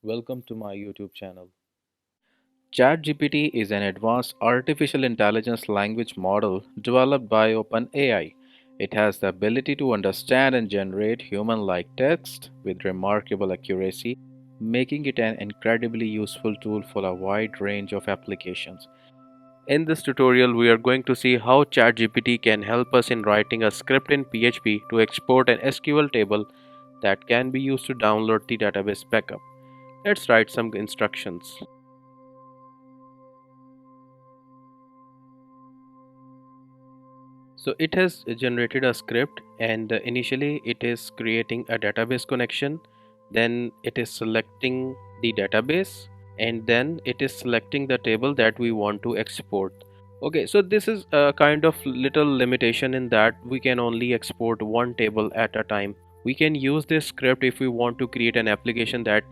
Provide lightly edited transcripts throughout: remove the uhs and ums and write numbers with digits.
Welcome to my YouTube channel. ChatGPT is an advanced artificial intelligence language model developed by OpenAI. It has the ability to understand and generate human like text with remarkable accuracy, making it an incredibly useful tool for a wide range of applications. In this tutorial, we are going to see how ChatGPT can help us in writing a script in PHP to export an SQL table that can be used to download the database backup. Let's write some instructions. So it has generated a script, and initially it is creating a database connection, then it is selecting the database, and then it is selecting the table that we want to export. Okay, so this is a kind of little limitation in that we can only export one table at a time. We can use this script if we want to create an application that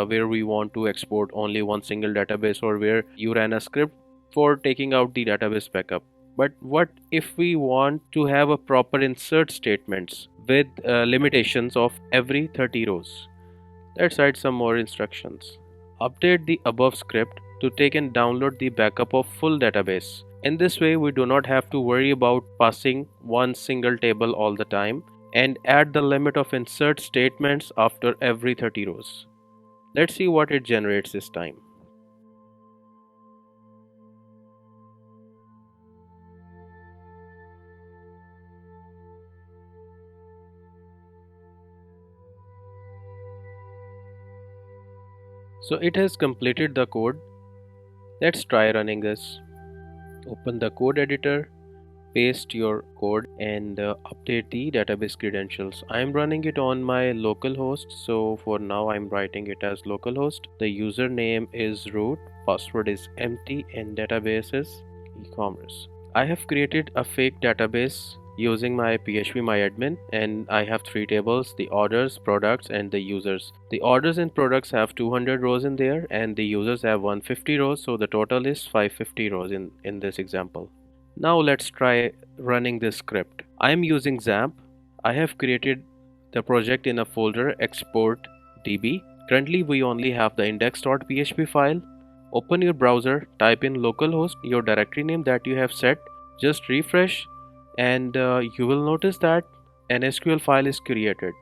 where we want to export only one single database, or where you ran a script for taking out the database backup. But what if we want to have a proper insert statements with limitations of every 30 rows? Let's write some more instructions. Update the above script to take and download the backup of full database. In this way, we do not have to worry about passing one single table all the time, and add the limit of insert statements after every 30 rows. Let's see what it generates this time. So it has completed the code. Let's try running this. Open the code editor, paste your code, and update the database credentials. I'm running it on my local host, so for now I'm writing it as localhost. The username is root, password is empty, and database is e-commerce. I have created a fake database using my PHP myadmin, and I have three tables: the orders, products, and the users. The orders and products have 200 rows in there, and the users have 150 rows, so the total is 550 rows in this example. Now let's try running this script. I am using XAMPP. I have created the project in a folder export db. Currently we only have the index.php file. Open your browser, type in localhost, your directory name that you have set, just refresh, and you will notice that an SQL file is created.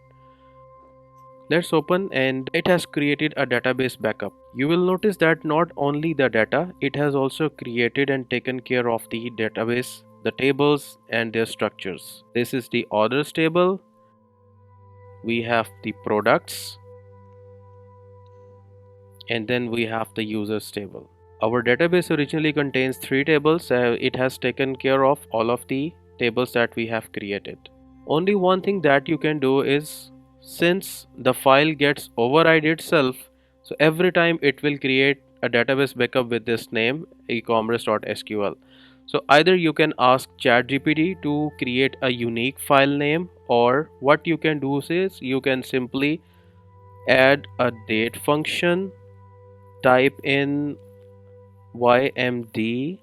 Let's open, and it has created a database backup. You will notice that not only the data, it has also created and taken care of the database, the tables and their structures. This is the orders table. We have the products, and then we have the users table. Our database originally contains three tables. It has taken care of all of the tables that we have created. Only one thing that you can do is, since the file gets override itself, so every time it will create a database backup with this name ecommerce.sql. So either you can ask ChatGPT to create a unique file name, or what you can do is you can simply add a date function, type in ymdhis.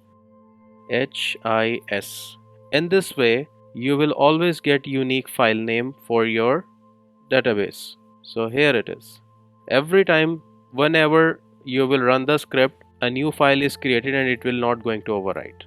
In this way, you will always get unique file name for your database. So here it is. Every time, whenever you will run the script, a new file is created and it will not going to overwrite.